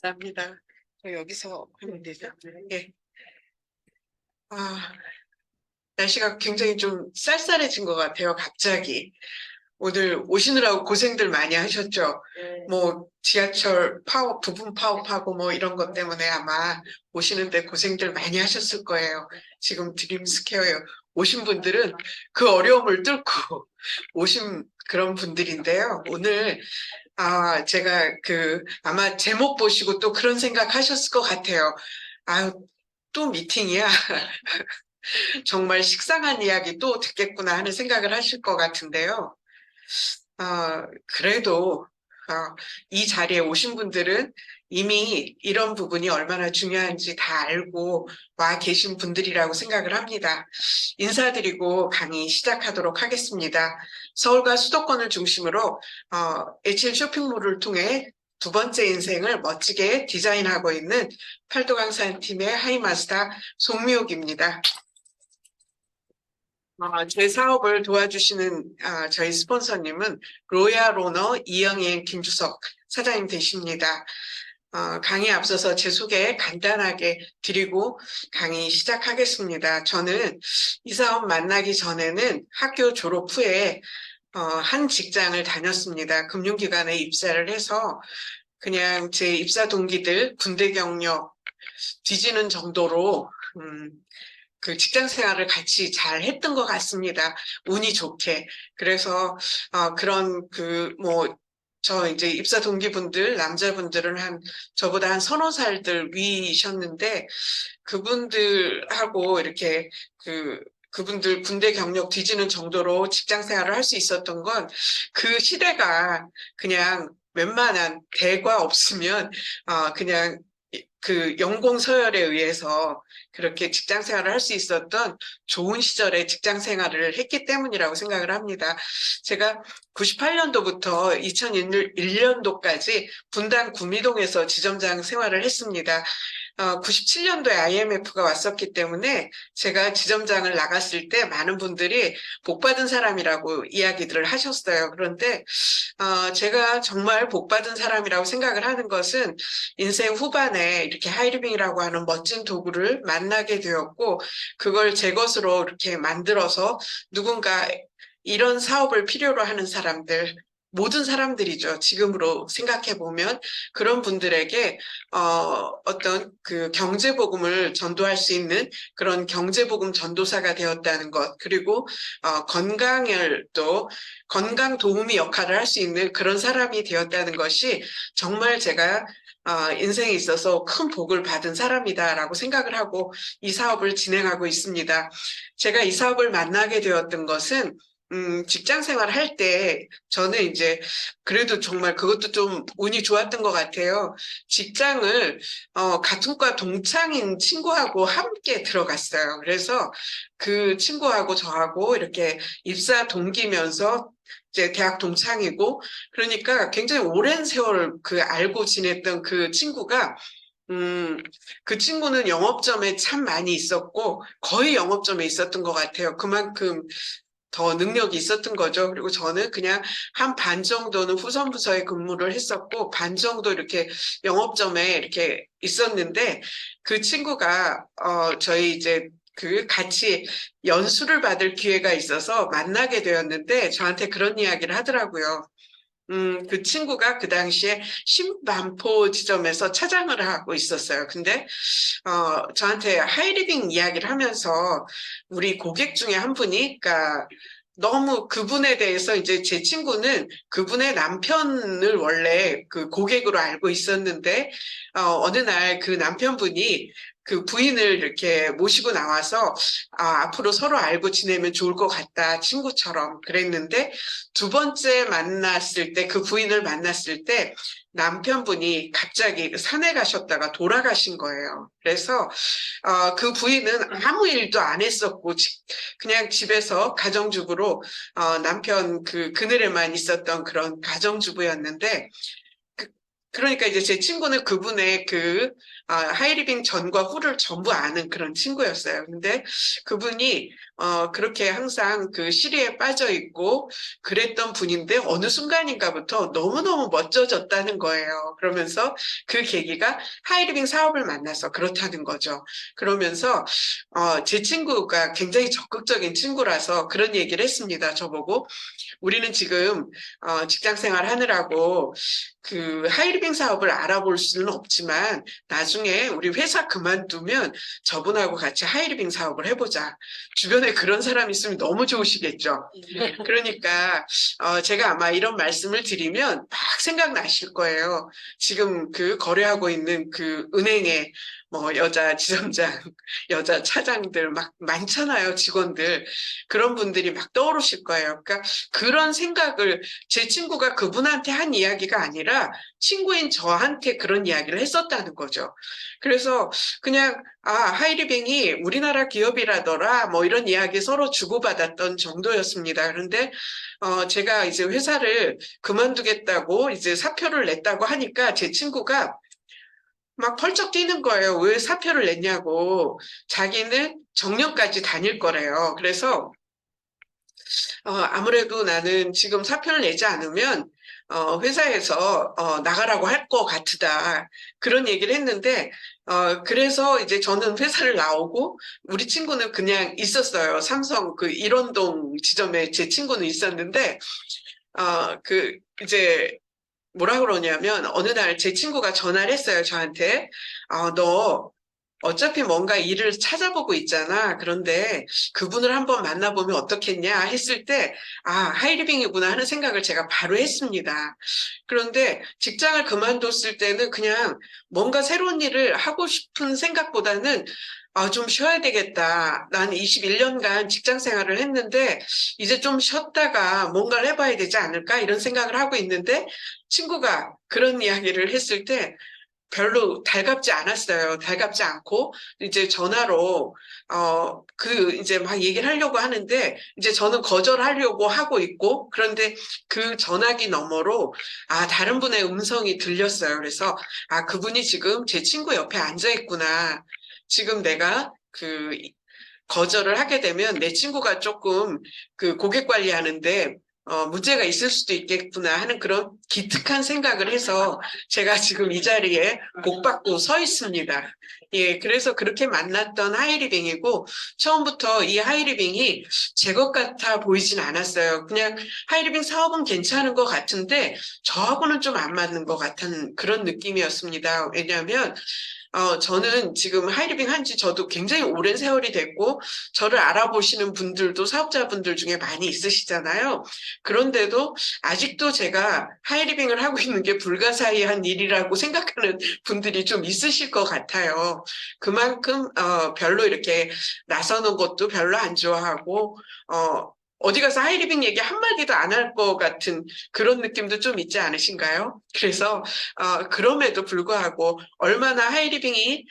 감사합니다. 여기서 하면 되죠? 예. 아, 날씨가 굉장히 좀 쌀쌀해진 것 같아요, 갑자기. 오늘 오시느라고 고생들 많이 하셨죠? 뭐, 지하철 파업, 부분 파업하고 뭐 이런 것 때문에 아마 오시는데 고생들 많이 하셨을 거예요. 지금 드림스퀘어에 오신 분들은 그 어려움을 뚫고 오신 그런 분들인데요. 오늘, 제가 아마 제목 보시고 또 그런 생각 하셨을 것 같아요. 아유, 또 미팅이야. 정말 식상한 이야기 또 듣겠구나 하는 생각을 하실 것 같은데요. 그래도 이 자리에 오신 분들은 이미 이런 부분이 얼마나 중요한지 다 알고 와 계신 분들이라고 생각을 합니다. 인사드리고 강의 시작하도록 하겠습니다. 서울과 수도권을 중심으로 H1 쇼핑몰을 통해 두 번째 인생을 멋지게 디자인하고 있는 팔도강산팀의 하이마스터 송미옥입니다. 제 사업을 도와주시는 저희 스폰서님은 로얄오너 이영애 김주석 사장님 되십니다. 강의 앞서서 제 소개 간단하게 드리고 강의 시작하겠습니다. 저는 이 사업 만나기 전에는 학교 졸업 후에 한 직장을 다녔습니다. 금융기관에 입사를 해서 그냥 제 입사 동기들 군대 경력 뒤지는 정도로 그 직장 생활을 같이 잘 했던 것 같습니다. 운이 좋게. 그래서, 그런 저 이제 입사 동기분들, 남자분들은 저보다 한 서너 살들 위이셨는데, 그분들하고 이렇게 그분들 군대 경력 뒤지는 정도로 직장 생활을 할 수 있었던 건 그 시대가 그냥 웬만한 대과 없으면, 그냥 그 연공 서열에 의해서 그렇게 직장 생활을 할 수 있었던 좋은 시절에 직장 생활을 했기 때문이라고 생각을 합니다. 제가 98년도부터 2001년도까지 분당 구미동에서 지점장 생활을 했습니다. 97년도에 IMF가 왔었기 때문에 제가 지점장을 나갔을 때 많은 분들이 복받은 사람이라고 이야기들을 하셨어요. 그런데 제가 정말 복받은 사람이라고 생각을 하는 것은 인생 후반에 이렇게 하이리빙이라고 하는 멋진 도구를 만나게 되었고 그걸 제 것으로 이렇게 만들어서 누군가 이런 사업을 필요로 하는 사람들 모든 사람들이죠. 지금으로 생각해 보면 그런 분들에게 어떤 그 경제복음을 전도할 수 있는 그런 경제복음 전도사가 되었다는 것 그리고 건강을 또 건강 도우미 역할을 할 수 있는 그런 사람이 되었다는 것이 정말 제가 인생에 있어서 큰 복을 받은 사람이다라고 생각을 하고 이 사업을 진행하고 있습니다. 제가 이 사업을 만나게 되었던 것은 직장 생활 할 때 저는 이제 그래도 정말 그것도 좀 운이 좋았던 것 같아요. 직장을 같은 과 동창인 친구하고 함께 들어갔어요. 그래서 그 친구하고 저하고 이렇게 입사 동기면서 이제 대학 동창이고 그러니까 굉장히 오랜 세월 알고 지냈던 그 친구가 그 친구는 영업점에 참 많이 있었고 거의 영업점에 있었던 것 같아요. 그만큼 더 능력이 있었던 거죠. 그리고 저는 그냥 한 반 정도는 후선 부서에 근무를 했었고 반 정도 이렇게 영업점에 이렇게 있었는데 그 친구가 저희 이제 같이 연수를 받을 기회가 있어서 만나게 되었는데 저한테 그런 이야기를 하더라고요. 그 친구가 그 당시에 신반포 지점에서 차장을 하고 있었어요. 근데, 저한테 하이리빙 이야기를 하면서 우리 고객 중에 한 분이, 그러니까 너무 그분에 대해서 이제 제 친구는 그분의 남편을 원래 그 고객으로 알고 있었는데, 어느 날 그 남편분이 그 부인을 이렇게 모시고 나와서 앞으로 서로 알고 지내면 좋을 것 같다 친구처럼 그랬는데 두 번째 만났을 때 그 부인을 만났을 때 남편분이 갑자기 산에 가셨다가 돌아가신 거예요. 그래서 그 부인은 아무 일도 안 했었고 그냥 집에서 가정주부로 남편 그늘에만 있었던 그런 가정주부였는데 그러니까 이제 제 친구는 그분의 하이리빙 전과 후를 전부 아는 그런 친구였어요. 근데 그분이 그렇게 항상 그 시리에 빠져 있고 그랬던 분인데 어느 순간인가부터 너무너무 멋져졌다는 거예요. 그러면서 그 계기가 하이리빙 사업을 만나서 그렇다는 거죠. 그러면서 제 친구가 굉장히 적극적인 친구라서 그런 얘기를 했습니다. 저보고 우리는 지금 직장 생활 하느라고 그 하이리빙 사업을 알아볼 수는 없지만 나중에 우리 회사 그만두면 저분하고 같이 하이리빙 사업을 해보자. 주변에 그런 사람 있으면 너무 좋으시겠죠. 그러니까 제가 아마 이런 말씀을 드리면 막 생각나실 거예요. 지금 그 거래하고 있는 그 은행에 뭐 여자 지점장, 여자 차장들 막 많잖아요, 직원들. 그런 분들이 막 떠오르실 거예요. 그러니까 그런 생각을 제 친구가 그분한테 한 이야기가 아니라 친구인 저한테 그런 이야기를 했었다는 거죠. 그래서 그냥 하이리빙이 우리나라 기업이라더라 뭐 이런 이야기 서로 주고받았던 정도였습니다. 그런데 제가 이제 회사를 그만두겠다고 이제 사표를 냈다고 하니까 제 친구가 막 펄쩍 뛰는 거예요. 왜 사표를 냈냐고. 자기는 정년까지 다닐 거래요. 그래서 아무래도 나는 지금 사표를 내지 않으면 회사에서 나가라고 할 것 같다. 그런 얘기를 했는데 그래서 이제 저는 회사를 나오고 우리 친구는 그냥 있었어요. 삼성 그 일원동 지점에 제 친구는 있었는데 이제 뭐라 그러냐면 어느 날 제 친구가 전화를 했어요. 저한테 너 어차피 뭔가 일을 찾아보고 있잖아. 그런데 그분을 한번 만나보면 어떻겠냐 했을 때, 하이리빙이구나 하는 생각을 제가 바로 했습니다. 그런데 직장을 그만뒀을 때는 그냥 뭔가 새로운 일을 하고 싶은 생각보다는 좀 쉬어야 되겠다. 난 21년간 직장 생활을 했는데 이제 좀 쉬었다가 뭔가를 해봐야 되지 않을까 이런 생각을 하고 있는데 친구가 그런 이야기를 했을 때 별로 달갑지 않았어요. 달갑지 않고, 이제 전화로, 이제 막 얘기를 하려고 하는데, 이제 저는 거절하려고 하고 있고, 그런데 그 전화기 너머로, 다른 분의 음성이 들렸어요. 그래서, 그분이 지금 제 친구 옆에 앉아 있구나. 지금 내가 거절을 하게 되면 내 친구가 조금 그 고객 관리하는데 문제가 있을 수도 있겠구나 하는 그런 기특한 생각을 해서 제가 지금 이 자리에 복받고 서 있습니다. 예, 그래서 그렇게 만났던 하이리빙이고 처음부터 이 하이리빙이 제 것 같아 보이진 않았어요. 그냥 하이리빙 사업은 괜찮은 것 같은데 저하고는 좀 안 맞는 것 같은 그런 느낌이었습니다. 왜냐하면 저는 지금 하이리빙 한지 저도 굉장히 오랜 세월이 됐고, 저를 알아보시는 분들도 사업자분들 중에 많이 있으시잖아요. 그런데도 아직도 제가 하이리빙을 하고 있는 게 불가사의한 일이라고 생각하는 분들이 좀 있으실 것 같아요. 그만큼, 별로 이렇게 나서는 것도 별로 안 좋아하고, 어디 가서 하이리빙 얘기 한마디도 안 할 것 같은 그런 느낌도 좀 있지 않으신가요? 그래서 그럼에도 불구하고 얼마나 하이리빙이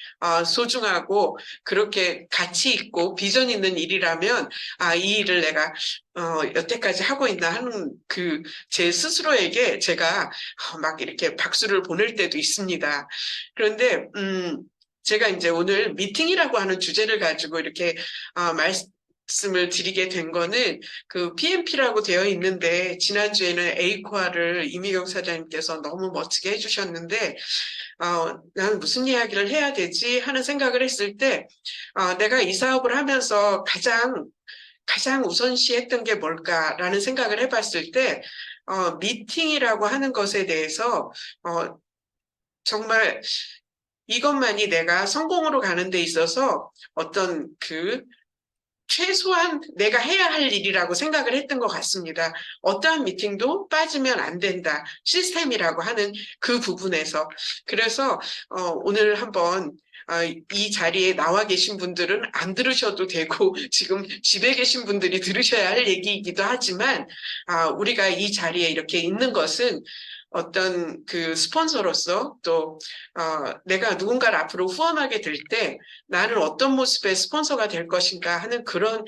소중하고 그렇게 가치 있고 비전 있는 일이라면 이 일을 내가 여태까지 하고 있나 하는 제 스스로에게 제가 막 이렇게 박수를 보낼 때도 있습니다. 그런데 제가 이제 오늘 미팅이라고 하는 주제를 가지고 이렇게 말씀을 드리게 된 거는 그 PMP라고 되어 있는데 지난주에는 에이코아를 이미경 사장님께서 너무 멋지게 해주셨는데 나는 무슨 이야기를 해야 되지 하는 생각을 했을 때 내가 이 사업을 하면서 가장 우선시했던 게 뭘까라는 생각을 해봤을 때 미팅이라고 하는 것에 대해서 정말 이것만이 내가 성공으로 가는 데 있어서 어떤 최소한 내가 해야 할 일이라고 생각을 했던 것 같습니다. 어떠한 미팅도 빠지면 안 된다. 시스템이라고 하는 그 부분에서. 그래서 오늘 한번 이 자리에 나와 계신 분들은 안 들으셔도 되고 지금 집에 계신 분들이 들으셔야 할 얘기이기도 하지만 우리가 이 자리에 이렇게 있는 것은 어떤 스폰서로서 또 내가 누군가를 앞으로 후원하게 될 때 나는 어떤 모습의 스폰서가 될 것인가 하는 그런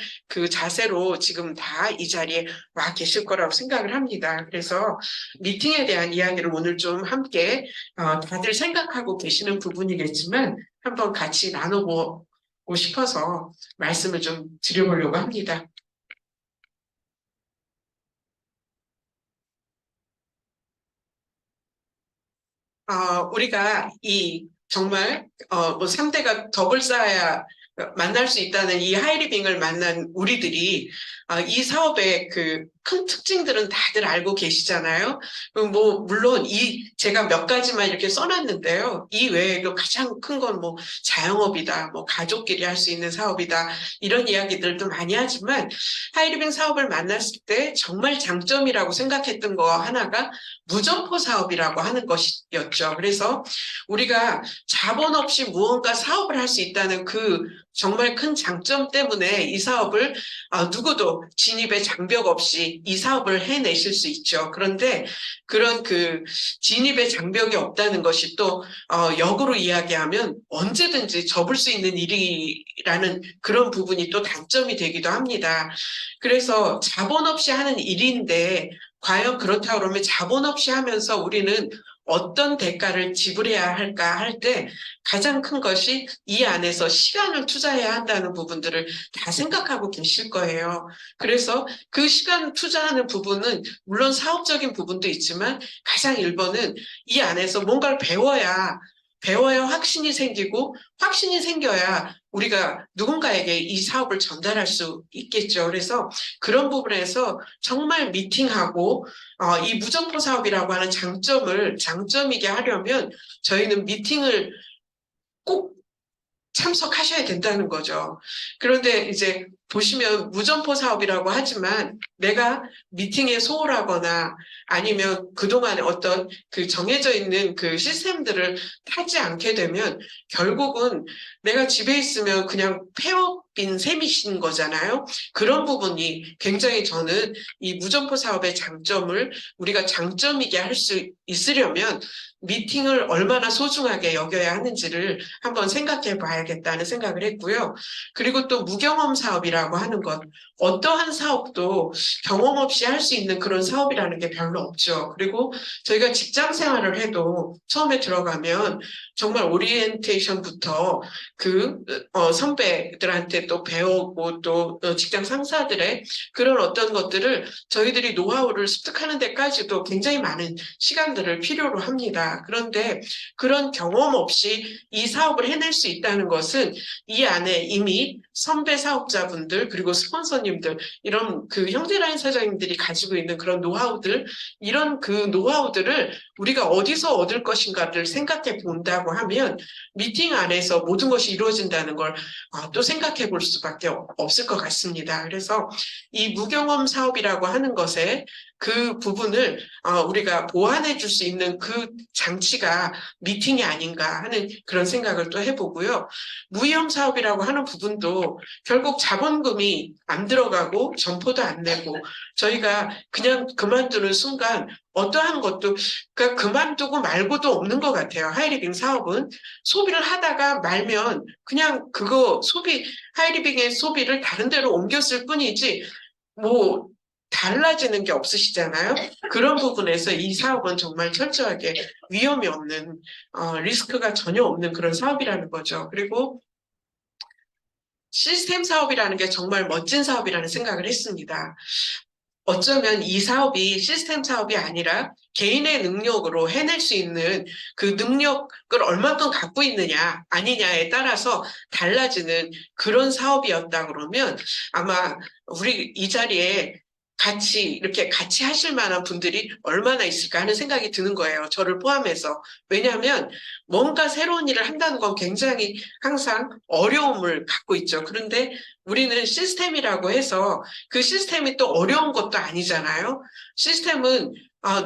자세로 지금 다 이 자리에 와 계실 거라고 생각을 합니다. 그래서 미팅에 대한 이야기를 오늘 좀 함께 다들 생각하고 계시는 부분이겠지만 한번 같이 나눠보도록 싶어서 말씀을 좀 드려보려고 합니다. 우리가 정말, 뭐 3대가 덕을 쌓아야 만날 수 있다는 이 하이리빙을 만난 우리들이, 이 사업의 그 큰 특징들은 다들 알고 계시잖아요. 뭐, 물론 제가 몇 가지만 이렇게 써놨는데요. 이 외에도 가장 큰 건 뭐, 자영업이다, 뭐, 가족끼리 할 수 있는 사업이다, 이런 이야기들도 많이 하지만, 하이리빙 사업을 만났을 때 정말 장점이라고 생각했던 거 하나가 무점포 사업이라고 하는 것이었죠. 그래서 우리가 자본 없이 무언가 사업을 할 수 있다는 그 정말 큰 장점 때문에 이 사업을 누구도 진입의 장벽 없이 이 사업을 해내실 수 있죠. 그런데 그런 그 진입의 장벽이 없다는 것이 또 역으로 이야기하면 언제든지 접을 수 있는 일이라는 그런 부분이 또 단점이 되기도 합니다. 그래서 자본 없이 하는 일인데 과연 그렇다고 그러면 자본 없이 하면서 우리는 어떤 대가를 지불해야 할까 할 때 가장 큰 것이 이 안에서 시간을 투자해야 한다는 부분들을 다 생각하고 계실 거예요. 그래서 그 시간 투자하는 부분은 물론 사업적인 부분도 있지만 가장 1번은 이 안에서 뭔가를 배워야 확신이 생기고 확신이 생겨야 우리가 누군가에게 이 사업을 전달할 수 있겠죠. 그래서 그런 부분에서 정말 미팅하고 이 무점포 사업이라고 하는 장점이게 하려면 저희는 미팅을 꼭 참석하셔야 된다는 거죠. 그런데 이제 보시면 무점포 사업이라고 하지만 내가 미팅에 소홀하거나 아니면 그동안에 어떤 그 정해져 있는 그 시스템들을 타지 않게 되면 결국은 내가 집에 있으면 그냥 폐업인 셈이신 거잖아요. 그런 부분이 굉장히 저는 이 무점포 사업의 장점을 우리가 장점이게 할 수 있으려면 미팅을 얼마나 소중하게 여겨야 하는지를 한번 생각해 봐야겠다는 생각을 했고요. 그리고 또 무경험 사업이라고 하는 것, 어떠한 사업도 경험 없이 할 수 있는 그런 사업이라는 게 별로 없죠. 그리고 저희가 직장 생활을 해도 처음에 들어가면 정말 오리엔테이션부터 선배들한테 또 배우고 또 직장 상사들의 그런 어떤 것들을 저희들이 노하우를 습득하는 데까지도 굉장히 많은 시간들을 필요로 합니다. 그런데 그런 경험 없이 이 사업을 해낼 수 있다는 것은 이 안에 이미 선배 사업자분들 그리고 스폰서님들 이런 그 형제라인 사장님들이 가지고 있는 그런 노하우들 이런 그 노하우들을 우리가 어디서 얻을 것인가를 생각해 본다고 하면 미팅 안에서 모든 것이 이루어진다는 걸 또 생각해 볼 수밖에 없을 것 같습니다. 그래서 이 무경험 사업이라고 하는 것에 그 부분을 우리가 보완해 줄 수 있는 그 장치가 미팅이 아닌가 하는 그런 생각을 또 해보고요. 무위험 사업이라고 하는 부분도 결국 자본금이 안 들어가고 점포도 안 내고 저희가 그냥 그만두는 순간 어떠한 것도 그러니까 그만두고 말고도 없는 것 같아요. 하이리빙 사업은 소비를 하다가 말면 그냥 하이리빙의 소비를 다른 데로 옮겼을 뿐이지 뭐 달라지는 게 없으시잖아요. 그런 부분에서 이 사업은 정말 철저하게 위험이 없는 리스크가 전혀 없는 그런 사업이라는 거죠. 그리고 시스템 사업이라는 게 정말 멋진 사업이라는 생각을 했습니다. 어쩌면 이 사업이 시스템 사업이 아니라 개인의 능력으로 해낼 수 있는 그 능력을 얼마큼 갖고 있느냐 아니냐에 따라서 달라지는 그런 사업이었다 그러면 아마 우리 이 자리에 이렇게 같이 하실 만한 분들이 얼마나 있을까 하는 생각이 드는 거예요. 저를 포함해서. 왜냐하면 뭔가 새로운 일을 한다는 건 굉장히 항상 어려움을 갖고 있죠. 그런데 우리는 시스템이라고 해서 그 시스템이 또 어려운 것도 아니잖아요. 시스템은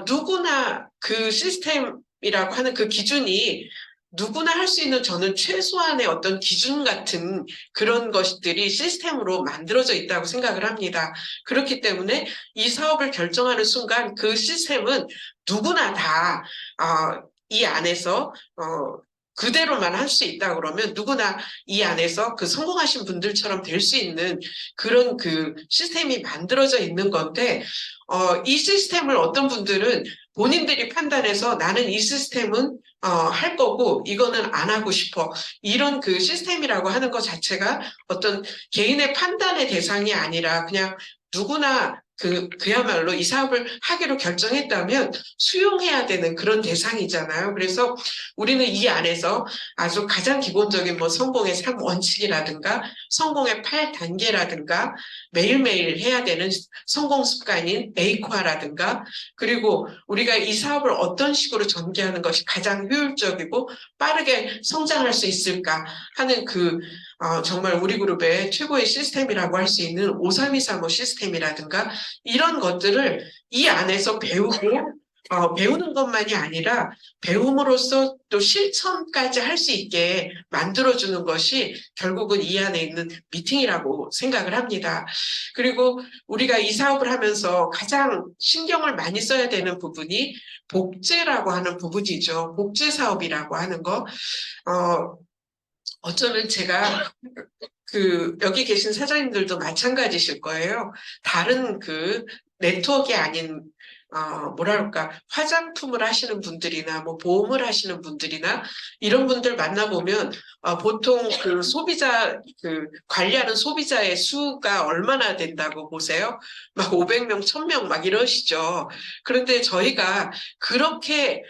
누구나 그 시스템이라고 하는 그 기준이 누구나 할 수 있는 저는 최소한의 어떤 기준 같은 그런 것들이 시스템으로 만들어져 있다고 생각을 합니다. 그렇기 때문에 이 사업을 결정하는 순간 그 시스템은 누구나 다 이 안에서 그대로만 할 수 있다 그러면 누구나 이 안에서 그 성공하신 분들처럼 될 수 있는 그런 그 시스템이 만들어져 있는 건데, 이 시스템을 어떤 분들은 본인들이 판단해서 나는 이 시스템은 할 거고 이거는 안 하고 싶어. 이런 그 시스템이라고 하는 것 자체가 어떤 개인의 판단의 대상이 아니라 그냥 누구나 그야말로 이 사업을 하기로 결정했다면 수용해야 되는 그런 대상이잖아요. 그래서 우리는 이 안에서 아주 가장 기본적인 뭐 성공의 3원칙이라든가 성공의 8단계라든가 매일매일 해야 되는 성공 습관인 에이코아라든가 그리고 우리가 이 사업을 어떤 식으로 전개하는 것이 가장 효율적이고 빠르게 성장할 수 있을까 하는 정말 우리 그룹의 최고의 시스템이라고 할 수 있는 5325 시스템이라든가 이런 것들을 이 안에서 배우고 배우는 것만이 아니라 배움으로써 또 실천까지 할 수 있게 만들어주는 것이 결국은 이 안에 있는 미팅이라고 생각을 합니다. 그리고 우리가 이 사업을 하면서 가장 신경을 많이 써야 되는 부분이 복제라고 하는 부분이죠. 복제 사업이라고 하는 거. 어쩌면 제가 여기 계신 사장님들도 마찬가지실 거예요. 다른 네트워크가 아닌, 뭐랄까, 화장품을 하시는 분들이나, 뭐, 보험을 하시는 분들이나, 이런 분들 만나보면, 보통 관리하는 소비자의 수가 얼마나 된다고 보세요? 막 500명, 1000명 막 이러시죠. 그런데 저희가 그렇게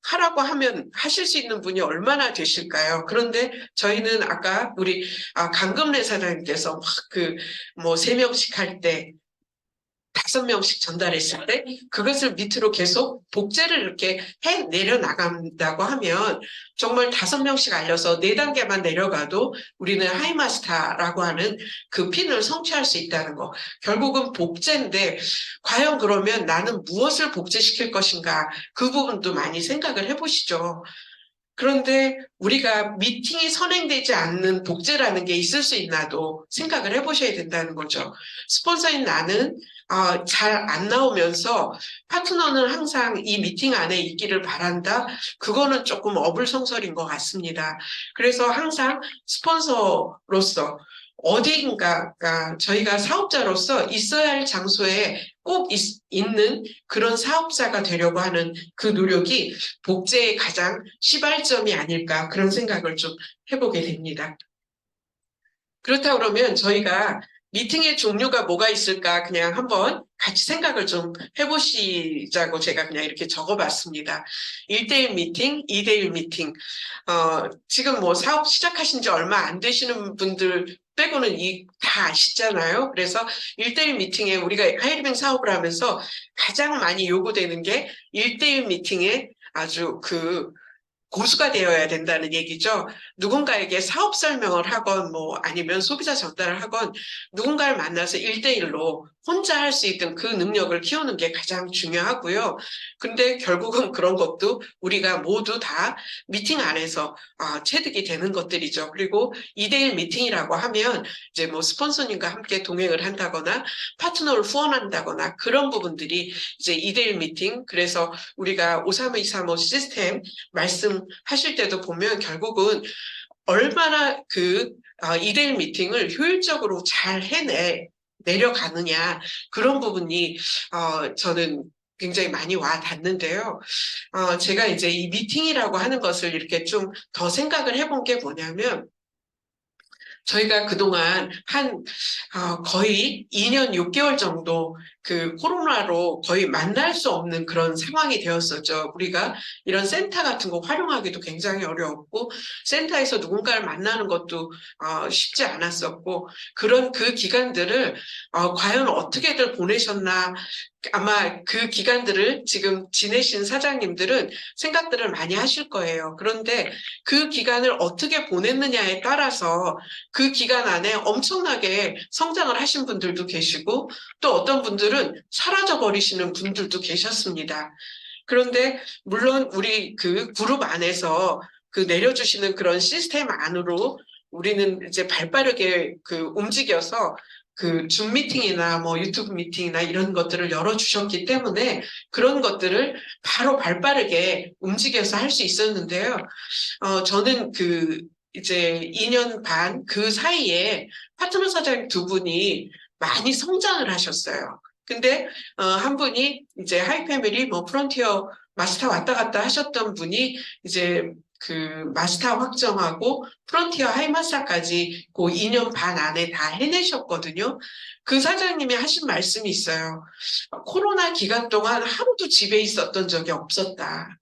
하라고 하면 하실 수 있는 분이 얼마나 되실까요? 그런데 저희는 아까 우리 강금래 사장님께서 뭐 3명씩 할 때 5명씩 전달했을 때 그것을 밑으로 계속 복제를 이렇게 해 내려 나간다고 하면 정말 5명씩 알려서 4단계만 내려가도 우리는 하이마스터라고 하는 그 핀을 성취할 수 있다는 거. 결국은 복제인데 과연 그러면 나는 무엇을 복제시킬 것인가 그 부분도 많이 생각을 해보시죠. 그런데 우리가 미팅이 선행되지 않는 복제라는 게 있을 수 있나도 생각을 해보셔야 된다는 거죠. 스폰서인 나는 잘 안 나오면서 파트너는 항상 이 미팅 안에 있기를 바란다. 그거는 조금 어불성설인 것 같습니다. 그래서 항상 스폰서로서 어디인가 저희가 사업자로서 있어야 할 장소에 꼭 있는 그런 사업자가 되려고 하는 그 노력이 복제의 가장 시발점이 아닐까 그런 생각을 좀 해보게 됩니다. 그렇다 그러면 저희가 미팅의 종류가 뭐가 있을까 그냥 한번 같이 생각을 좀 해보시자고 제가 그냥 이렇게 적어봤습니다. 1대1 미팅, 2대1 미팅. 지금 뭐 사업 시작하신 지 얼마 안 되시는 분들 빼고는 다 아시잖아요. 그래서 1대1 미팅에 우리가 하이리빙 사업을 하면서 가장 많이 요구되는 게 1대1 미팅에 아주 고수가 되어야 된다는 얘기죠. 누군가에게 사업 설명을 하건 뭐 아니면 소비자 전달을 하건 누군가를 만나서 1대1로 혼자 할 수 있던 그 능력을 키우는 게 가장 중요하고요. 근데 결국은 그런 것도 우리가 모두 다 미팅 안에서 체득이 되는 것들이죠. 그리고 2대1 미팅이라고 하면 이제 뭐 스폰서님과 함께 동행을 한다거나 파트너를 후원한다거나 그런 부분들이 이제 2대1 미팅. 그래서 우리가 53235 시스템 말씀하실 때도 보면 결국은 얼마나 2대1 미팅을 효율적으로 잘 내려가느냐 그런 부분이 저는 굉장히 많이 와 닿는데요. 제가 이제 이 미팅이라고 하는 것을 이렇게 좀 더 생각을 해본 게 뭐냐면 저희가 그동안 거의 2년 6개월 정도 코로나로 거의 만날 수 없는 그런 상황이 되었었죠. 우리가 이런 센터 같은 거 활용하기도 굉장히 어려웠고, 센터에서 누군가를 만나는 것도 쉽지 않았었고, 그런 그 기간들을 과연 어떻게들 보내셨나, 아마 그 기간들을 지금 지내신 사장님들은 생각들을 많이 하실 거예요. 그런데 그 기간을 어떻게 보냈느냐에 따라서 그 기간 안에 엄청나게 성장을 하신 분들도 계시고 또 어떤 분들은 사라져 버리시는 분들도 계셨습니다. 그런데 물론 우리 그 그룹 안에서 내려주시는 그런 시스템 안으로 우리는 이제 발빠르게 움직여서 그 줌 미팅이나 뭐 유튜브 미팅이나 이런 것들을 열어주셨기 때문에 그런 것들을 바로 발빠르게 움직여서 할 수 있었는데요. 저는 그 이제 2년 반 그 사이에 파트너 사장님 두 분이 많이 성장을 하셨어요. 근데 한 분이 이제 하이패밀리 뭐 프론티어 마스터 왔다 갔다 하셨던 분이 이제 그 마스터 확정하고 프론티어 하이마스터까지 그 2년 반 안에 다 해내셨거든요. 그 사장님이 하신 말씀이 있어요. 코로나 기간 동안 하루도 집에 있었던 적이 없었다.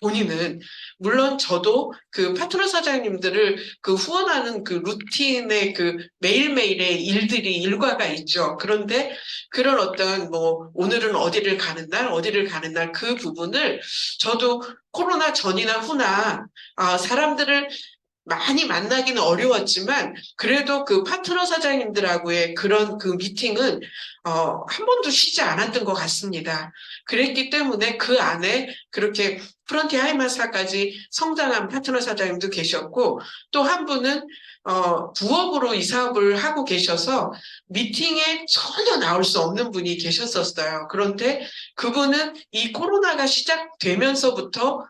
본인은 물론 저도 그 파트너 사장님들을 그 후원하는 그 루틴의 그 매일매일의 일들이 일과가 있죠. 그런데 그런 어떤 뭐 오늘은 어디를 가는 날 그 부분을 저도 코로나 전이나 후나 사람들을 많이 만나기는 어려웠지만 그래도 그 파트너 사장님들하고의 그런 그 미팅은 한 번도 쉬지 않았던 것 같습니다. 그랬기 때문에 그 안에 그렇게 프론티 하이마사까지 성장한 파트너 사장님도 계셨고 또 한 분은 부업으로 이 사업을 하고 계셔서 미팅에 전혀 나올 수 없는 분이 계셨었어요. 그런데 그분은 이 코로나가 시작되면서부터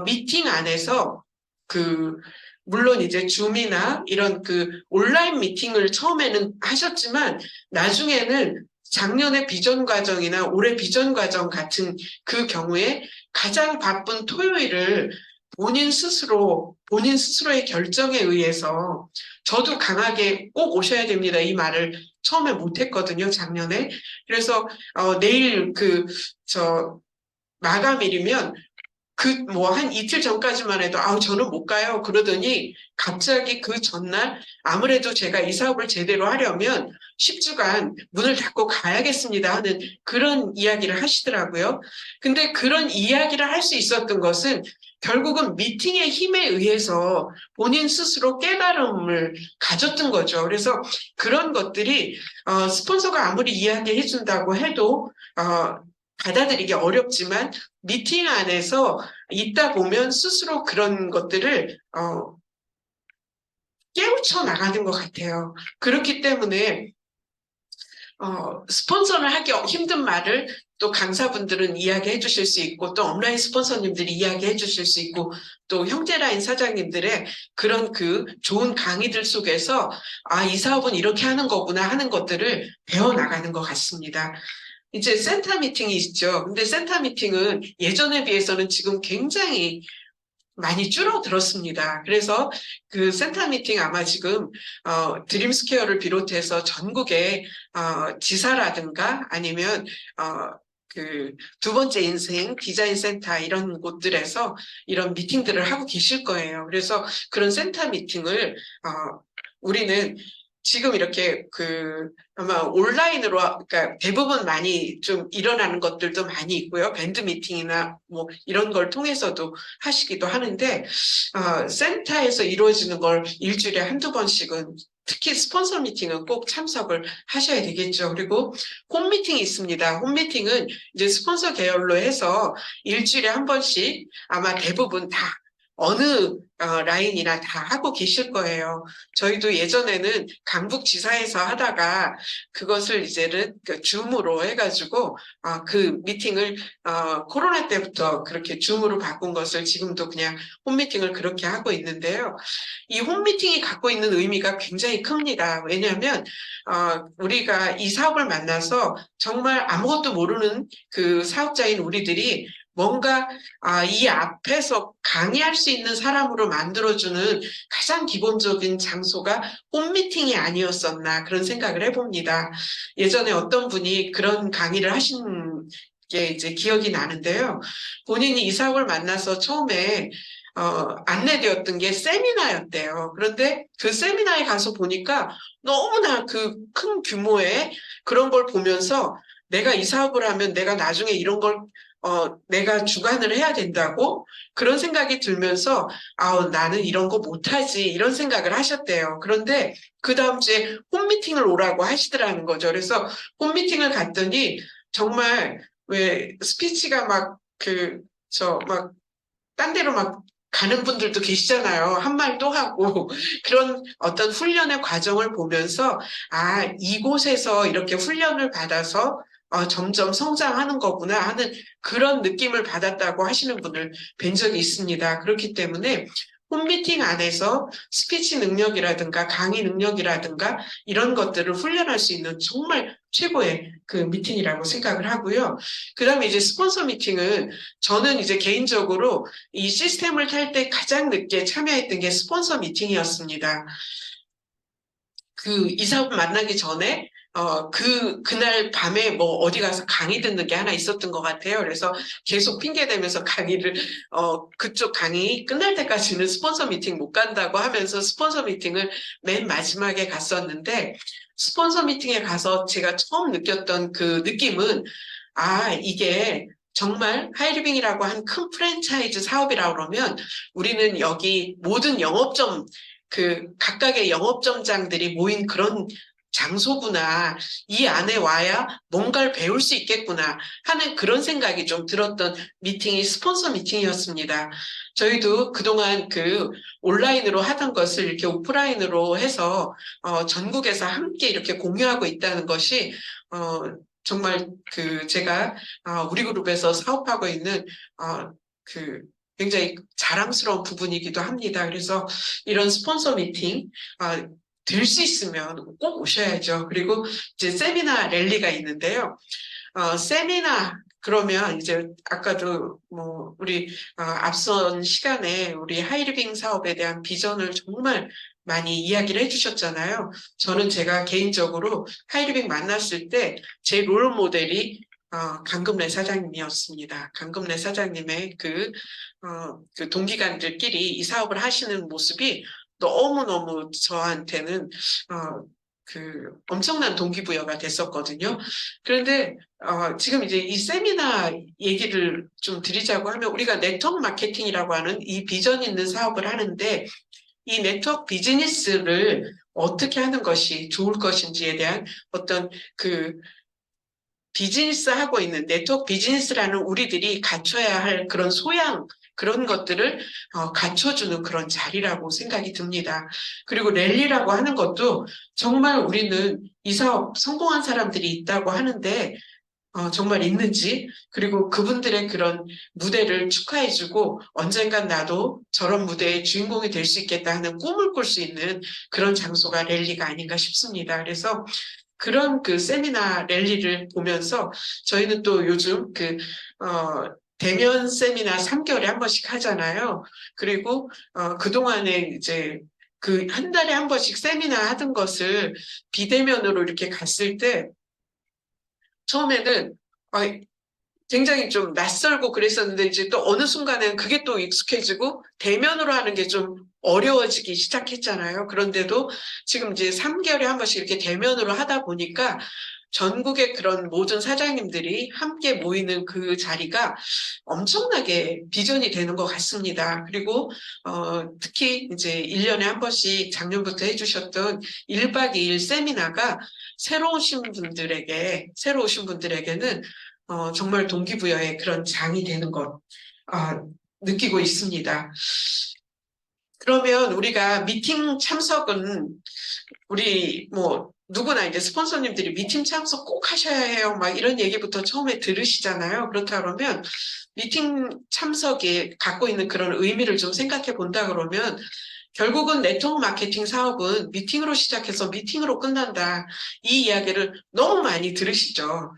미팅 안에서 그 물론 이제 줌이나 이런 그 온라인 미팅을 처음에는 하셨지만 나중에는 작년의 비전 과정이나 올해 비전 과정 같은 그 경우에 가장 바쁜 토요일을 본인 스스로의 결정에 의해서 저도 강하게 꼭 오셔야 됩니다. 이 말을 처음에 못했거든요, 작년에. 그래서 내일 저 마감일이면 뭐 한 이틀 전까지만 해도 저는 못 가요. 그러더니 갑자기 그 전날 아무래도 제가 이 사업을 제대로 하려면 10주간 문을 닫고 가야겠습니다 하는 그런 이야기를 하시더라고요. 근데 그런 이야기를 할 수 있었던 것은 결국은 미팅의 힘에 의해서 본인 스스로 깨달음을 가졌던 거죠. 그래서 그런 것들이 스폰서가 아무리 이야기해 준다고 해도 받아들이기 어렵지만 미팅 안에서 있다 보면 스스로 그런 것들을 깨우쳐 나가는 것 같아요. 그렇기 때문에 스폰서를 하기 힘든 말을 또 강사분들은 이야기해 주실 수 있고 또 온라인 스폰서님들이 이야기해 주실 수 있고 또 형제라인 사장님들의 그런 그 좋은 강의들 속에서 이 사업은 이렇게 하는 거구나 하는 것들을 배워나가는 것 같습니다. 이제 센터 미팅이 있죠. 근데 센터 미팅은 예전에 비해서는 지금 굉장히 많이 줄어들었습니다. 그래서 그 센터 미팅 아마 지금 드림스퀘어를 비롯해서 전국의 지사라든가 아니면 그 두 번째 인생 디자인 센터 이런 곳들에서 이런 미팅들을 하고 계실 거예요. 그래서 그런 센터 미팅을 우리는 지금 이렇게 아마 온라인으로 그러니까 대부분 많이 좀 일어나는 것들도 많이 있고요. 밴드 미팅이나 뭐 이런 걸 통해서도 하시기도 하는데 센터에서 이루어지는 걸 일주일에 한두 번씩은 특히 스폰서 미팅은 꼭 참석을 하셔야 되겠죠. 그리고 홈 미팅이 있습니다. 홈 미팅은 이제 스폰서 계열로 해서 일주일에 한 번씩 아마 대부분 다 어느 라인이나 다 하고 계실 거예요. 저희도 예전에는 강북지사에서 하다가 그것을 이제는 줌으로 해가지고 그 미팅을 코로나 때부터 그렇게 줌으로 바꾼 것을 지금도 그냥 홈미팅을 그렇게 하고 있는데요. 이 홈미팅이 갖고 있는 의미가 굉장히 큽니다. 왜냐하면 우리가 이 사업을 만나서 정말 아무것도 모르는 그 사업자인 우리들이 뭔가 이 앞에서 강의할 수 있는 사람으로 만들어주는 가장 기본적인 장소가 홈미팅이 아니었었나 그런 생각을 해봅니다. 예전에 어떤 분이 그런 강의를 하신 게 이제 기억이 나는데요. 본인이 이 사업을 만나서 처음에 안내되었던 게 세미나였대요. 그런데 그 세미나에 가서 보니까 너무나 그 큰 규모의 그런 걸 보면서 내가 이 사업을 하면 내가 나중에 이런 걸 내가 주관을 해야 된다고 그런 생각이 들면서 나는 이런 거 못하지 이런 생각을 하셨대요. 그런데 그 다음 주에 홈미팅을 오라고 하시더라는 거죠. 그래서 홈미팅을 갔더니 정말 왜 스피치가 막 딴 데로 막 가는 분들도 계시잖아요. 한 말 또 하고 그런 어떤 훈련의 과정을 보면서 아, 이곳에서 이렇게 훈련을 받아서 점점 성장하는 거구나 하는 그런 느낌을 받았다고 하시는 분을 뵌 적이 있습니다. 그렇기 때문에 홈미팅 안에서 스피치 능력이라든가 강의 능력이라든가 이런 것들을 훈련할 수 있는 정말 최고의 그 미팅이라고 생각을 하고요. 그 다음에 이제 스폰서 미팅은 저는 이제 개인적으로 이 시스템을 탈 때 가장 늦게 참여했던 게 스폰서 미팅이었습니다. 그 이사분 만나기 전에 그날 밤에 뭐 어디 가서 강의 듣는 게 하나 있었던 것 같아요. 그래서 계속 핑계 대면서 강의를, 그쪽 강의 끝날 때까지는 스폰서 미팅 못 간다고 하면서 스폰서 미팅을 맨 마지막에 갔었는데, 스폰서 미팅에 가서 제가 처음 느꼈던 그 느낌은, 아, 이게 정말 하이리빙이라고 한 큰 프랜차이즈 사업이라 그러면 우리는 여기 모든 영업점 그 각각의 영업점장들이 모인 그런 장소구나. 이 안에 와야 뭔가를 배울 수 있겠구나 하는 그런 생각이 좀 들었던 미팅이 스폰서 미팅이었습니다. 저희도 그동안 그 온라인으로 하던 것을 이렇게 오프라인으로 해서 전국에서 함께 이렇게 공유하고 있다는 것이 정말 그 제가 우리 그룹에서 사업하고 있는 그 굉장히 자랑스러운 부분이기도 합니다. 그래서 이런 스폰서 미팅 될 수 있으면 꼭 오셔야죠. 그리고 이제 세미나 랠리가 있는데요. 세미나 그러면 이제 아까도 뭐 우리 앞선 시간에 우리 하이리빙 사업에 대한 비전을 정말 많이 이야기를 해주셨잖아요. 저는 제가 개인적으로 하이리빙 만났을 때 제 롤 모델이 강금래 사장님이었습니다. 강금래 사장님의 그 동기간들끼리 이 사업을 하시는 모습이 너무너무 저한테는 그 엄청난 동기부여가 됐었거든요. 그런데 지금 이제 이 세미나 얘기를 좀 드리자고 하면 우리가 네트워크 마케팅이라고 하는 이 비전 있는 사업을 하는데 이 네트워크 비즈니스를 어떻게 하는 것이 좋을 것인지에 대한 어떤 그 비즈니스 하고 있는 네트워크 비즈니스라는 우리들이 갖춰야 할 그런 소양 그런 것들을 갖춰주는 그런 자리라고 생각이 듭니다. 그리고 랠리라고 하는 것도 정말 우리는 이 사업 성공한 사람들이 있다고 하는데 정말 있는지 그리고 그분들의 그런 무대를 축하해주고 언젠간 나도 저런 무대의 주인공이 될 수 있겠다 하는 꿈을 꿀 수 있는 그런 장소가 랠리가 아닌가 싶습니다. 그래서 그런 그 세미나 랠리를 보면서 저희는 또 요즘 대면 세미나 3개월에 한 번씩 하잖아요. 그리고, 그동안에 이제 그 한 달에 한 번씩 세미나 하던 것을 비대면으로 이렇게 갔을 때 처음에는 어, 굉장히 좀 낯설고 그랬었는데 이제 또 어느 순간엔 그게 또 익숙해지고 대면으로 하는 게 좀 어려워지기 시작했잖아요. 그런데도 지금 이제 3개월에 한 번씩 이렇게 대면으로 하다 보니까 전국의 그런 모든 사장님들이 함께 모이는 그 자리가 엄청나게 비전이 되는 것 같습니다. 그리고 특히 이제 1년에 한 번씩 작년부터 해주셨던 1박 2일 세미나가 새로 오신 분들에게는 정말 동기부여의 그런 장이 되는 것, 느끼고 있습니다. 그러면 우리가 미팅 참석은 우리 뭐 누구나 이제 스폰서님들이 미팅 참석 꼭 하셔야 해요. 막 이런 얘기부터 처음에 들으시잖아요. 그렇다 그러면 미팅 참석이 갖고 있는 그런 의미를 좀 생각해 본다 그러면 결국은 네트워크 마케팅 사업은 미팅으로 시작해서 미팅으로 끝난다. 이 이야기를 너무 많이 들으시죠.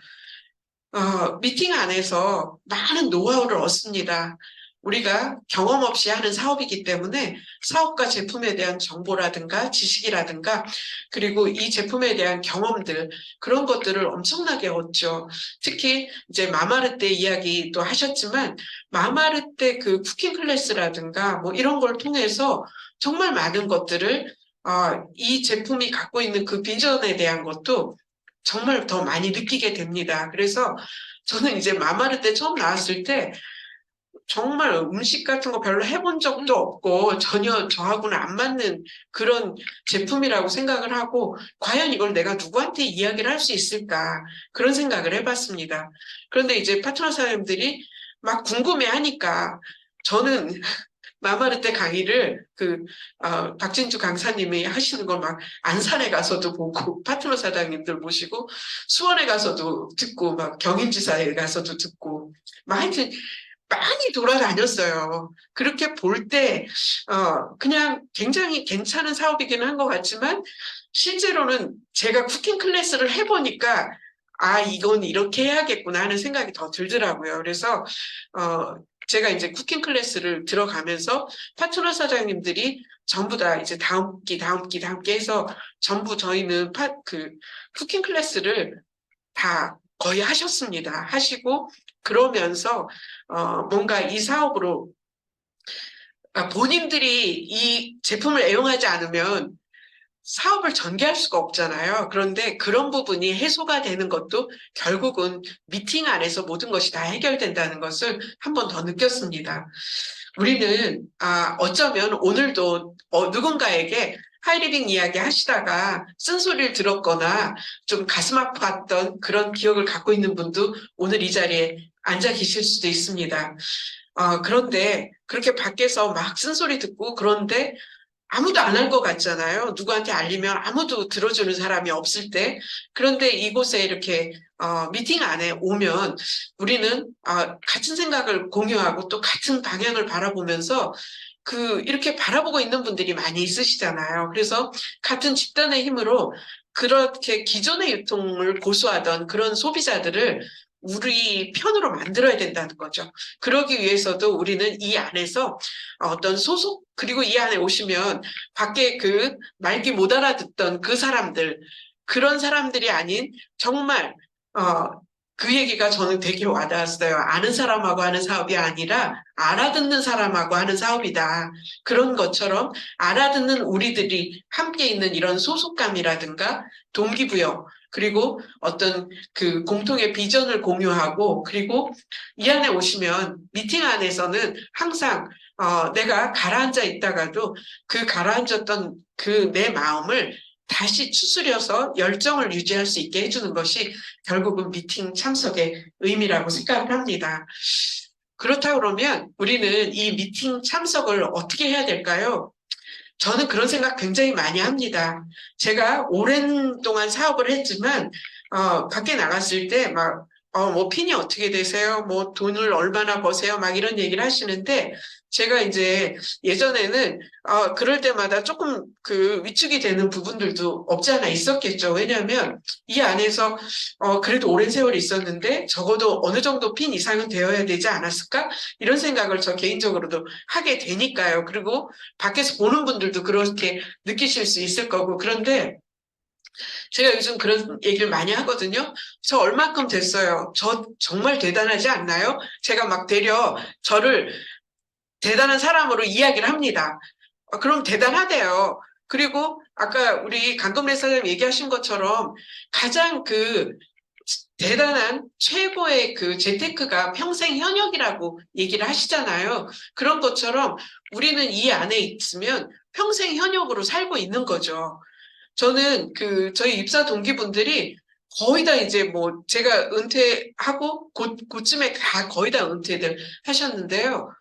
미팅 안에서 많은 노하우를 얻습니다. 우리가 경험 없이 하는 사업이기 때문에 사업과 제품에 대한 정보라든가 지식이라든가 그리고 이 제품에 대한 경험들 그런 것들을 엄청나게 얻죠. 특히 이제 마마르떼 이야기도 하셨지만 마마르떼 그 쿠킹 클래스라든가 뭐 이런 걸 통해서 정말 많은 것들을 이 제품이 갖고 있는 그 비전에 대한 것도 정말 더 많이 느끼게 됩니다. 그래서 저는 이제 마마르떼 처음 나왔을 때 정말 음식 같은 거 별로 해본 적도 없고 전혀 저하고는 안 맞는 그런 제품이라고 생각을 하고 과연 이걸 내가 누구한테 이야기를 할 수 있을까 그런 생각을 해봤습니다. 그런데 이제 파트너 사장님들이 막 궁금해하니까 저는 마마르 때 강의를 박진주 강사님이 하시는 걸 막 안산에 가서도 보고 파트너 사장님들 모시고 수원에 가서도 듣고 막 경인지사에 가서도 듣고 막 하여튼 많이 돌아다녔어요. 그렇게 볼 때, 그냥 굉장히 괜찮은 사업이기는 한 것 같지만, 실제로는 제가 쿠킹 클래스를 해보니까, 아, 이건 이렇게 해야겠구나 하는 생각이 더 들더라고요. 그래서, 제가 이제 쿠킹 클래스를 들어가면서 파트너 사장님들이 전부 다 이제 다음 기 해서 전부 저희는 쿠킹 클래스를 다 거의 하셨습니다. 하시고, 그러면서, 뭔가 이 사업으로, 본인들이 이 제품을 애용하지 않으면 사업을 전개할 수가 없잖아요. 그런데 그런 부분이 해소가 되는 것도 결국은 미팅 안에서 모든 것이 다 해결된다는 것을 한 번 더 느꼈습니다. 우리는, 어쩌면 오늘도 누군가에게 하이리빙 이야기 하시다가 쓴소리를 들었거나 좀 가슴 아팠던 그런 기억을 갖고 있는 분도 오늘 이 자리에 앉아 계실 수도 있습니다. 그런데 그렇게 밖에서 막 쓴소리 듣고 그런데 아무도 안 할 것 같잖아요. 누구한테 알리면 아무도 들어주는 사람이 없을 때. 그런데 이곳에 이렇게 미팅 안에 오면 우리는 같은 생각을 공유하고 또 같은 방향을 바라보면서 이렇게 바라보고 있는 분들이 많이 있으시잖아요. 그래서 같은 집단의 힘으로 그렇게 기존의 유통을 고수하던 그런 소비자들을 우리 편으로 만들어야 된다는 거죠. 그러기 위해서도 우리는 이 안에서 어떤 소속, 그리고 이 안에 오시면 밖에 말귀 못 알아듣던 그 사람들, 그런 사람들이 아닌 정말, 그 얘기가 저는 되게 와닿았어요. 아는 사람하고 하는 사업이 아니라 알아듣는 사람하고 하는 사업이다. 그런 것처럼 알아듣는 우리들이 함께 있는 이런 소속감이라든가 동기부여, 그리고 어떤 공통의 비전을 공유하고, 그리고 이 안에 오시면 미팅 안에서는 항상 내가 가라앉아 있다가도 그 가라앉았던 내 마음을 다시 추스려서 열정을 유지할 수 있게 해주는 것이 결국은 미팅 참석의 의미라고 생각을 합니다. 그렇다 그러면 우리는 이 미팅 참석을 어떻게 해야 될까요? 저는 그런 생각 굉장히 많이 합니다. 제가 오랜 동안 사업을 했지만, 밖에 나갔을 때 뭐 핀이 어떻게 되세요? 뭐 돈을 얼마나 버세요? 막 이런 얘기를 하시는데, 제가 이제 예전에는, 그럴 때마다 조금 위축이 되는 부분들도 없지 않아 있었겠죠. 왜냐하면 이 안에서, 그래도 오랜 세월이 있었는데, 적어도 어느 정도 핀 이상은 되어야 되지 않았을까? 이런 생각을 저 개인적으로도 하게 되니까요. 그리고 밖에서 보는 분들도 그렇게 느끼실 수 있을 거고. 그런데 제가 요즘 그런 얘기를 많이 하거든요. 저 얼마큼 됐어요? 저 정말 대단하지 않나요? 제가 막 되려 저를 대단한 사람으로 이야기를 합니다. 그럼 대단하대요. 그리고 아까 우리 강금래 사장님 얘기하신 것처럼 가장 대단한 최고의 재테크가 평생 현역이라고 얘기를 하시잖아요. 그런 것처럼 우리는 이 안에 있으면 평생 현역으로 살고 있는 거죠. 저는 저희 입사 동기분들이 거의 다 이제 뭐 제가 은퇴하고 곧쯤에 다 거의 다 은퇴들 하셨는데요.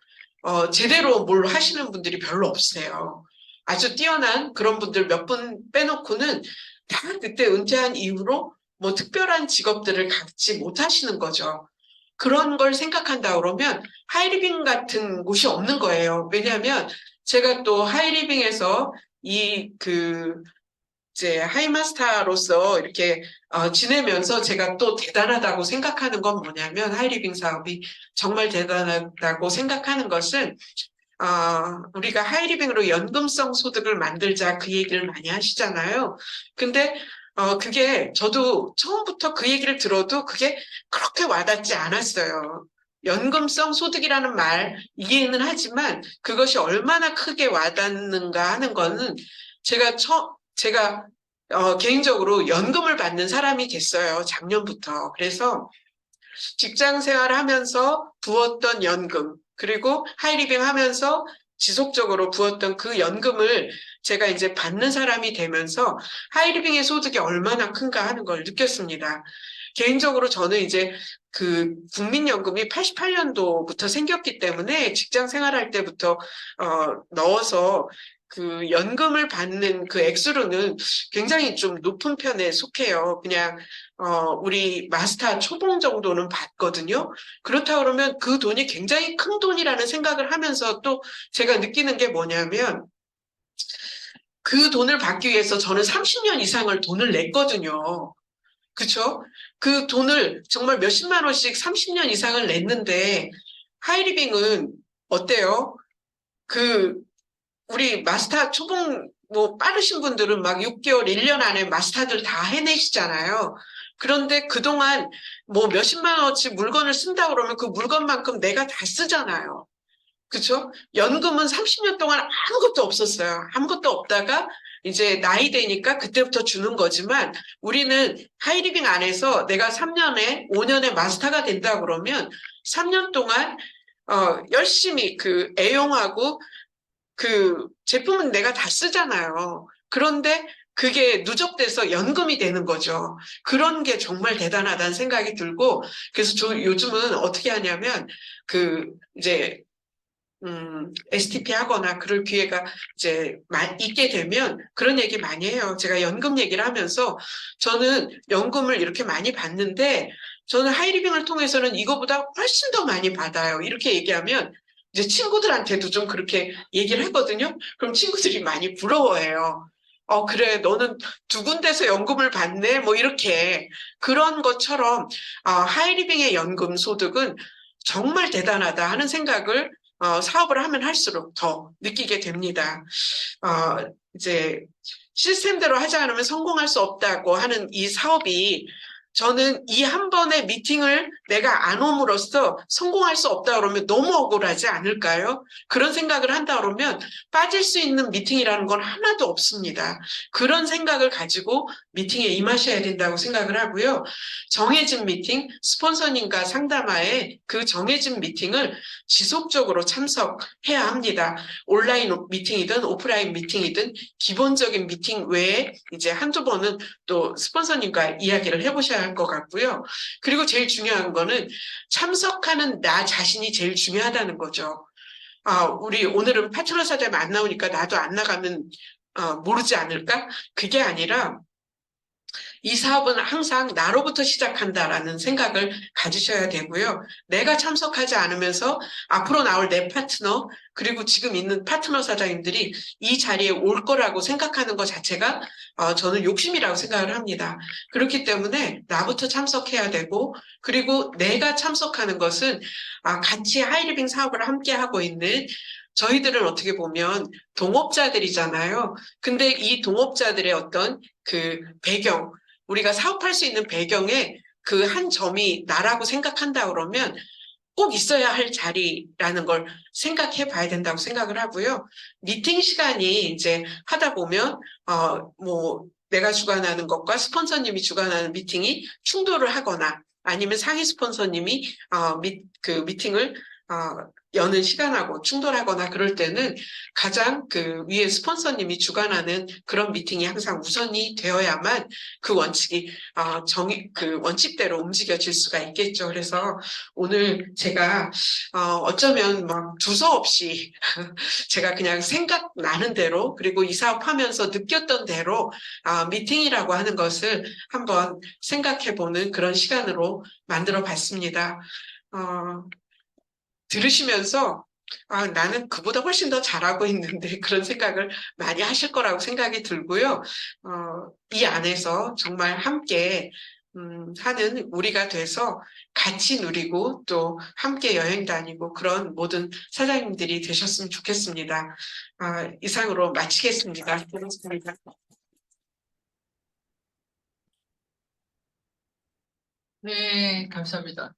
제대로 뭘 하시는 분들이 별로 없으세요. 아주 뛰어난 그런 분들 몇 분 빼놓고는 다 그때 은퇴한 이후로 뭐 특별한 직업들을 갖지 못하시는 거죠. 그런 걸 생각한다 그러면 하이리빙 같은 곳이 없는 거예요. 왜냐하면 제가 또 하이리빙에서 이제 하이마스타로서 이렇게 지내면서 제가 또 대단하다고 생각하는 건 뭐냐면 하이리빙 사업이 정말 대단하다고 생각하는 것은 우리가 하이리빙으로 연금성 소득을 만들자 그 얘기를 많이 하시잖아요. 근데 그게 저도 처음부터 그 얘기를 들어도 그게 그렇게 와닿지 않았어요. 연금성 소득이라는 말 이해는 하지만 그것이 얼마나 크게 와닿는가 하는 거는 제가 개인적으로 연금을 받는 사람이 됐어요. 작년부터. 그래서 직장 생활을 하면서 부었던 연금, 그리고 하이리빙 하면서 지속적으로 부었던 그 연금을 제가 이제 받는 사람이 되면서 하이리빙의 소득이 얼마나 큰가 하는 걸 느꼈습니다. 개인적으로 저는 이제 그 국민연금이 88년도부터 생겼기 때문에 직장 생활할 때부터 넣어서 그 연금을 받는 그 액수로는 굉장히 좀 높은 편에 속해요. 그냥 우리 마스터 초봉 정도는 받거든요. 그렇다 그러면 그 돈이 굉장히 큰 돈이라는 생각을 하면서 또 제가 느끼는 게 뭐냐면 그 돈을 받기 위해서 저는 30년 이상을 돈을 냈거든요. 그쵸? 그 돈을 정말 몇십만 원씩 30년 이상을 냈는데 하이리빙은 어때요? 그 우리 마스터 초봉 뭐 빠르신 분들은 막 6개월, 1년 안에 마스터들 다 해내시잖아요. 그런데 그동안 뭐 몇십만 원어치 물건을 쓴다 그러면 그 물건만큼 내가 다 쓰잖아요. 그쵸? 연금은 30년 동안 아무것도 없었어요. 아무것도 없다가 이제 나이 되니까 그때부터 주는 거지만 우리는 하이리빙 안에서 내가 3년에, 5년에 마스터가 된다 그러면 3년 동안 열심히 그 애용하고 그 제품은 내가 다 쓰잖아요. 그런데 그게 누적돼서 연금이 되는 거죠. 그런 게 정말 대단하다는 생각이 들고, 그래서 저 요즘은 어떻게 하냐면, 그, 이제, STP 하거나 그럴 기회가 이제 있게 되면 그런 얘기 많이 해요. 제가 연금 얘기를 하면서 저는 연금을 이렇게 많이 받는데 저는 하이리빙을 통해서는 이거보다 훨씬 더 많이 받아요. 이렇게 얘기하면 이제 친구들한테도 좀 그렇게 얘기를 하거든요. 그럼 친구들이 많이 부러워해요. 그래, 너는 두 군데서 연금을 받네? 뭐 이렇게 그런 것처럼 하이리빙의 연금 소득은 정말 대단하다 하는 생각을 사업을 하면 할수록 더 느끼게 됩니다. 이제 시스템대로 하지 않으면 성공할 수 없다고 하는 이 사업이 저는 이 한 번의 미팅을 내가 안 옴으로써 성공할 수 없다 그러면 너무 억울하지 않을까요? 그런 생각을 한다 그러면 빠질 수 있는 미팅이라는 건 하나도 없습니다. 그런 생각을 가지고 미팅에 임하셔야 된다고 생각을 하고요. 정해진 미팅, 스폰서님과 상담하에 그 정해진 미팅을 지속적으로 참석해야 합니다. 온라인 미팅이든 오프라인 미팅이든 기본적인 미팅 외에 이제 한두 번은 또 스폰서님과 이야기를 해보셔야 할 것 같고요. 그리고 제일 중요한 거는 참석하는 나 자신이 제일 중요하다는 거죠. 우리 오늘은 파트너 사장이 안 나오니까 나도 안 나가면 모르지 않을까? 그게 아니라 이 사업은 항상 나로부터 시작한다라는 생각을 가지셔야 되고요. 내가 참석하지 않으면서 앞으로 나올 내 파트너, 그리고 지금 있는 파트너 사장님들이 이 자리에 올 거라고 생각하는 것 자체가 저는 욕심이라고 생각을 합니다. 그렇기 때문에 나부터 참석해야 되고, 그리고 내가 참석하는 것은 같이 하이리빙 사업을 함께 하고 있는 저희들은 어떻게 보면 동업자들이잖아요. 근데 이 동업자들의 어떤 그 배경, 우리가 사업할 수 있는 배경에 그 한 점이 나라고 생각한다 그러면 꼭 있어야 할 자리라는 걸 생각해 봐야 된다고 생각을 하고요. 미팅 시간이 이제 하다 보면, 뭐, 내가 주관하는 것과 스폰서님이 주관하는 미팅이 충돌을 하거나 아니면 상위 스폰서님이, 그 미팅을, 여는 시간하고 충돌하거나 그럴 때는 가장 그 위에 스폰서님이 주관하는 그런 미팅이 항상 우선이 되어야만 그 원칙이, 그 원칙대로 움직여질 수가 있겠죠. 그래서 오늘 제가 어쩌면 막 두서없이 제가 그냥 생각나는 대로 그리고 이 사업하면서 느꼈던 대로 미팅이라고 하는 것을 한번 생각해보는 그런 시간으로 만들어 봤습니다. 들으시면서 나는 그보다 훨씬 더 잘하고 있는데 그런 생각을 많이 하실 거라고 생각이 들고요. 이 안에서 정말 함께 하는 우리가 돼서 같이 누리고 또 함께 여행 다니고 그런 모든 사장님들이 되셨으면 좋겠습니다. 이상으로 마치겠습니다. 고맙습니다. 네, 감사합니다.